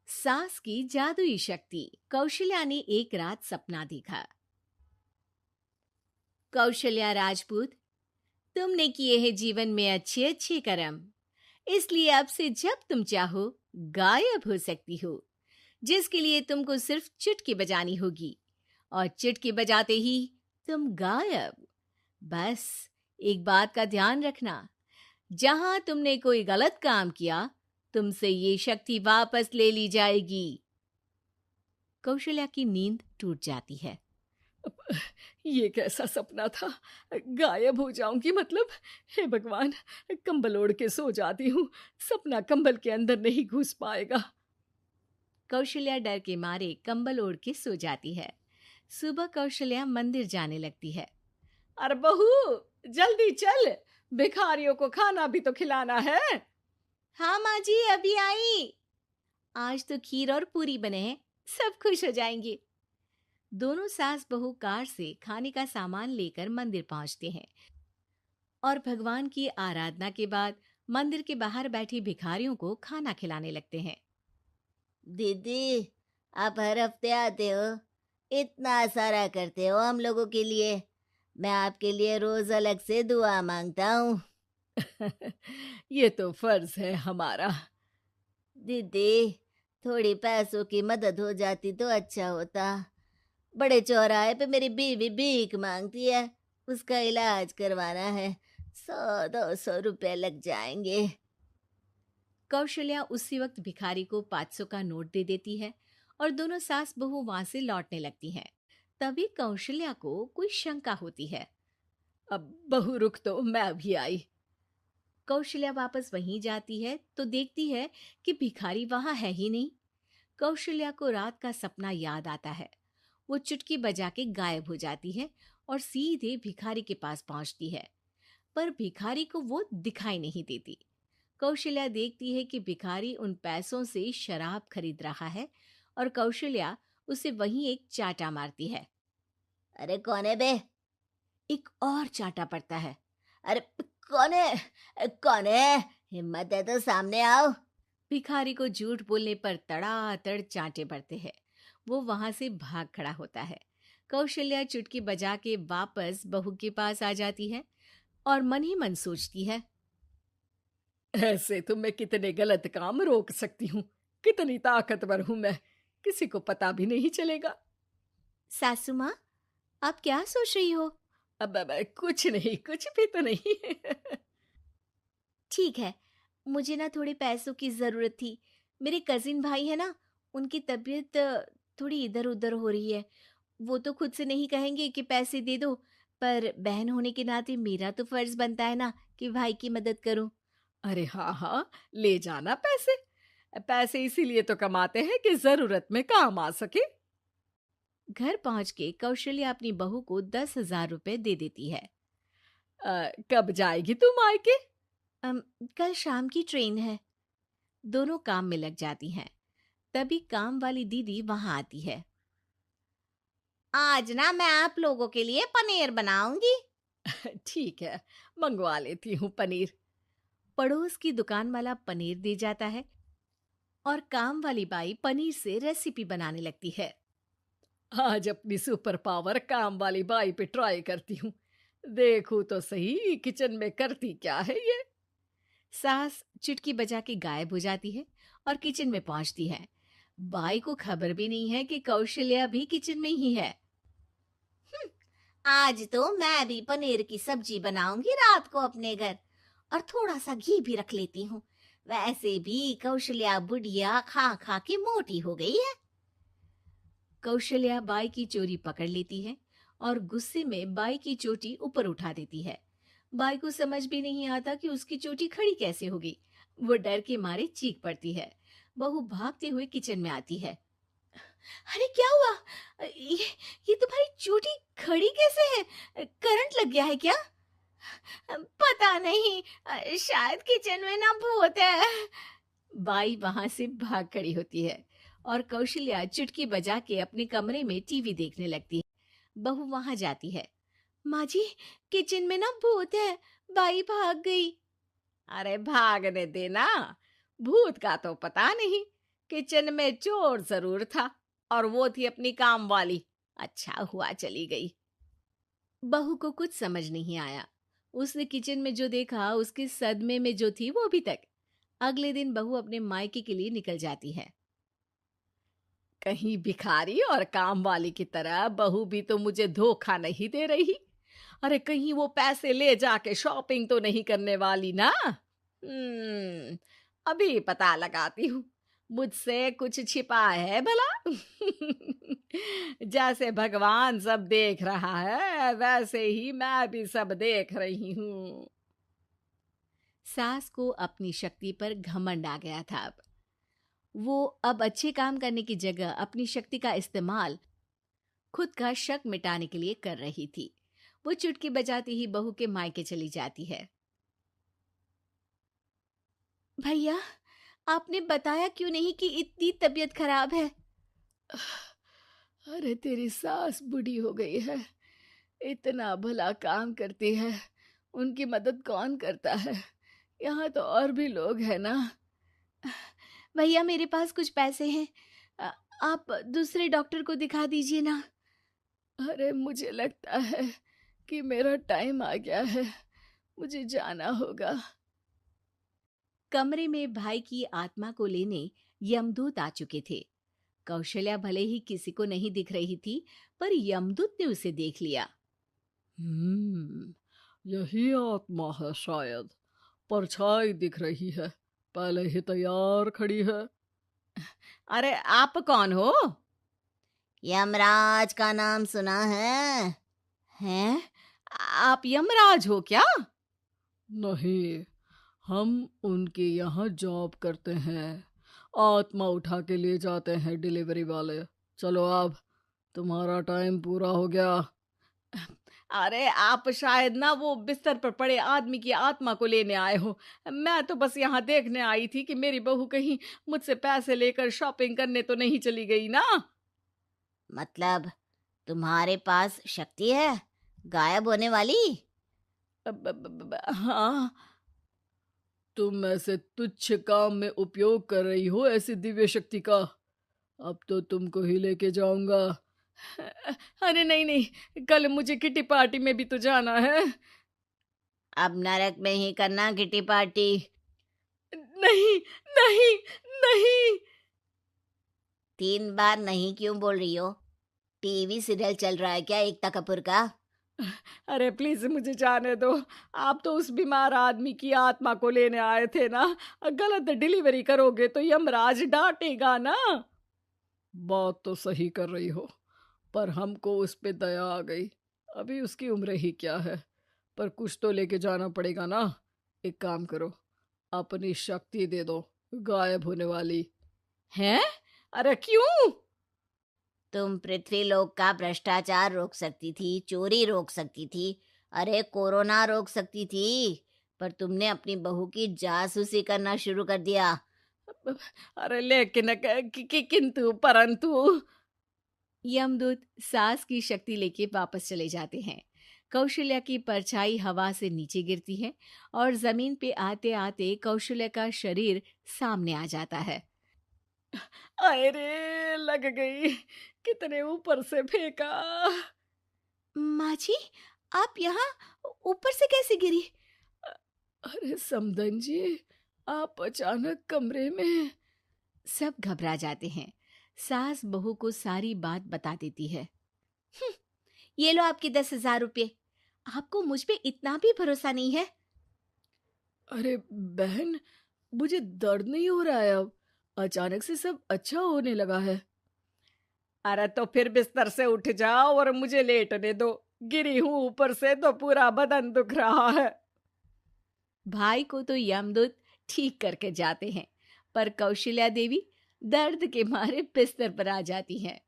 सास की जादुई शक्ति। कौशल्या ने एक रात सपना देखा। कौशल्या राजपूत, तुमने किए हैं जीवन में अच्छे अच्छे कर्म, इसलिए अब से जब तुम चाहो गायब हो सकती हो, जिसके लिए तुमको सिर्फ चुटकी बजानी होगी और चुटकी बजाते ही तुम गायब। बस एक बात का ध्यान रखना, जहां तुमने कोई गलत काम किया, तुमसे ये शक्ति वापस ले ली जाएगी। कौशल्या की नींद टूट जाती है। ये कैसा सपना था? गायब हो जाऊंगी मतलब? हे भगवान! कंबल ओढ़ के सो जाती हूँ, सपना कंबल के अंदर नहीं घुस पाएगा। कौशल्या डर के मारे कंबल ओढ़ के सो जाती है। सुबह कौशल्या मंदिर जाने लगती है। अरे बहू, जल्दी चल, भिखारियों को खाना भी तो खिलाना है। हाँ माँ जी, अभी आई। आज तो खीर और पूरी बने हैं, सब खुश हो जाएंगे। दोनों सास बहू कार से खाने का सामान लेकर मंदिर पहुंचते हैं और भगवान की आराधना के बाद मंदिर के बाहर बैठी भिखारियों को खाना खिलाने लगते हैं। दीदी, आप हर हफ्ते आते हो, इतना सारा करते हो हम लोगों के लिए। मैं आपके लिए रोज अलग से दुआ मांगता हूँ। ये तो फर्ज है हमारा। दीदी, थोड़ी पैसों की मदद हो जाती तो अच्छा होता। बड़े चौराहे पे मेरी बीवी भीख मांगती है, उसका इलाज करवाना है। 100-200 रुपए लग जाएंगे। कौशल्या उसी वक्त भिखारी को 500 का नोट दे देती है और दोनों सास बहू वहां से लौटने लगती हैं। तभी कौशल्या को कोई शंका होती है। अब बहू रुक, तो मैं अभी आई। कौशल्या वापस वहीं जाती है तो देखती है कि भिखारी वहां है ही नहीं। कौशल्या को रात का सपना याद आता है। वो चुटकी बजा के गायब हो जाती है और सीधे भिखारी के पास पहुंचती है, पर भिखारी को वो दिखाई नहीं देती। कौशल्या देखती है कि भिखारी उन पैसों से शराब खरीद रहा है और कौशल्या उसे वहीं एक चाटा मारती है। अरे कौन है बे? एक और चाटा पड़ता है। अरे कौन है? कौन है? हिम्मत है तो सामने आओ। भिखारी को झूठ बोलने पर तड़ातड़ चांटे पड़ते हैं। वो वहां से भाग खड़ा होता है। कौशल्या चुटकी बजा के वापस बहू के पास आ जाती है और मन ही मन सोचती है, ऐसे तो मैं कितने गलत काम रोक सकती हूँ। कितनी ताकतवर हूँ मैं, किसी को पता भी नहीं चलेगा। सासू माँ, आप क्या सोच रही हो? अब कुछ नहीं, कुछ भी तो नहीं। ठीक है, मुझे ना थोड़े पैसों की ज़रूरत थी। मेरे कज़िन भाई है ना, उनकी तबीयत थोड़ी इधर-उधर हो रही है। वो तो खुद से नहीं कहेंगे कि पैसे दे दो, पर बहन होने के नाते मेरा तो फ़र्ज़ बनता है ना कि भाई की मदद करूँ। अरे हाँ हाँ, ले जाना पैसे। पैसे इसीलिए तो कमाते हैं कि जरूरत में काम आ सके। घर पहुँच के कौशल्या अपनी बहू को 10,000 रुपए दे देती है। कब जाएगी तू मायके? अम, कल शाम की ट्रेन है। दोनों काम में लग जाती हैं। तभी काम वाली दीदी वहाँ आती है। आज ना मैं आप लोगों के लिए पनीर बनाऊंगी। ठीक है, मंगवा लेती हूँ पनीर। पड़ोस की दुकान वाला पनीर दे जाता है और काम वाली बाई पनीर से रेसिपी बनाने लगती है। आज अपनी सुपर पावर काम वाली बाई पे ट्राई करती हूँ। देखूं तो सही किचन में करती क्या है ये। सास चुटकी बजा के गायब हो जाती है और किचन में पहुंचती है। बाई को खबर भी नहीं है कि कौशल्या भी किचन में ही है। आज तो मैं भी पनीर की सब्जी बनाऊंगी रात को अपने घर, और थोड़ा सा घी भी रख लेती हूँ। वैसे भी कौशल्या बुढ़िया खा खा के मोटी हो गई है। कौशल्या बाई की चोरी पकड़ लेती है और गुस्से में बाई की चोटी ऊपर उठा देती है। बाई को समझ भी नहीं आता कि उसकी चोटी खड़ी कैसे होगी। वो डर के मारे चीख पड़ती है। बहू भागते हुए किचन में आती है। अरे क्या हुआ? ये तुम्हारी चोटी खड़ी कैसे है? करंट लग गया है क्या? पता नहीं, शायद किचन में ना भूत है। बाई वहां से भाग खड़ी होती है और कौशल्या चुटकी बजा के अपने कमरे में टीवी देखने लगती है। बहू वहां जाती है। माँ जी, किचन में ना भूत है, बाई भाग गई। अरे भागने देना, भूत का तो पता नहीं, किचन में चोर जरूर था, और वो थी अपनी काम वाली। अच्छा हुआ चली गई। बहू को कुछ समझ नहीं आया। उसने किचन में जो देखा उसके सदमे में जो थी वो अभी तक। अगले दिन बहू अपने मायके के लिए निकल जाती है। कहीं भिखारी और काम वाली की तरह बहू भी तो मुझे धोखा नहीं दे रही। अरे कहीं वो पैसे ले जाके शॉपिंग तो नहीं करने वाली ना। अभी पता लगाती हूँ, मुझसे कुछ छिपा है भला। जैसे भगवान सब देख रहा है वैसे ही मैं भी सब देख रही हूँ। सास को अपनी शक्ति पर घमंड आ गया था। वो अब अच्छे काम करने की जगह अपनी शक्ति का इस्तेमाल खुद का शक मिटाने के लिए कर रही थी। वो चुटकी बजाती ही बहू के मायके चली जाती है। भैया, आपने बताया क्यों नहीं कि इतनी तबीयत खराब है? अरे तेरी सास बूढ़ी हो गई है, इतना भला काम करती है, उनकी मदद कौन करता है? यहाँ तो और भी लोग हैं ना। भैया, मेरे पास कुछ पैसे हैं, आप दूसरे डॉक्टर को दिखा दीजिए ना। अरे मुझे लगता है कि मेरा टाइम आ गया है, मुझे जाना होगा। कमरे में भाई की आत्मा को लेने यमदूत आ चुके थे। कौशल्या भले ही किसी को नहीं दिख रही थी, पर यमदूत ने उसे देख लिया। यही आत्मा है शायद, परछाई दिख रही है, पहले ही तैयार खड़ी है। अरे आप कौन हो? यमराज का नाम सुना है? हैं? आप यमराज हो क्या? नहीं, हम उनके यहाँ जॉब करते हैं, आत्मा उठा के ले जाते हैं डिलीवरी वाले। चलो अब तुम्हारा टाइम पूरा हो गया। अरे आप शायद ना वो बिस्तर पर पड़े आदमी की आत्मा को लेने आए हो। मैं तो बस यहाँ देखने आई थी कि मेरी बहू कहीं मुझसे पैसे लेकर शॉपिंग करने तो नहीं चली गई ना। मतलब तुम्हारे पास शक्ति है गायब होने वाली? हाँ। तुम ऐसे तुच्छ काम में उपयोग कर रही हो ऐसी दिव्य शक्ति का। अब तो तुमको ही लेके जाऊंगा। अरे नहीं नहीं, कल मुझे किटी पार्टी में भी तो जाना है। अब नरक में ही करना किटी पार्टी। नहीं नहीं नहीं। 3 बार नहीं क्यों बोल रही हो? टीवी सीरियल चल रहा है क्या एकता कपूर का? अरे प्लीज मुझे जाने दो। आप तो उस बीमार आदमी की आत्मा को लेने आए थे ना। गलत डिलीवरी करोगे तो यमराज डांटेगा ना। बात तो सही कर रही हो, पर हमको उस पे दया आ गई। अभी उसकी उम्र ही क्या है, पर कुछ तो लेके जाना पड़ेगा ना। एक काम करो, अपनी शक्ति दे दो, गायब होने वाली। हैं? अरे क्यों? तुम पृथ्वी लोक का भ्रष्टाचार रोक सकती थी, चोरी रोक सकती थी, अरे कोरोना रोक सकती थी, पर तुमने अपनी बहू की जासूसी करना शुरू कर दिया। अरे लेकिन किंतु परंतु। यमदूत सास की शक्ति लेके वापस चले जाते हैं। कौशल्या की परछाई हवा से नीचे गिरती है और जमीन पे आते आते कौशल्या का शरीर सामने आ जाता है। अरे लग गई, कितने ऊपर से फेंका। माँ जी, आप यहाँ ऊपर से कैसे गिरी? अरे समधन जी, आप अचानक कमरे में। सब घबरा जाते हैं। सास बहू को सारी बात बता देती है। ये लो आपके 10,000 रुपये। आपको मुझ पे इतना भी भरोसा नहीं है? अरे बहन, मुझे दर्द नहीं हो रहा है, अब अचानक से सब अच्छा होने लगा है। अरे तो फिर बिस्तर से उठ जाओ और मुझे लेटने दो। गिरी हूं ऊपर से तो पूरा बदन दुख रहा है। भाई को तो यमदूत ठीक करके जाते हैं, पर कौशल्या देवी दर्द के मारे बिस्तर पर आ जाती हैं।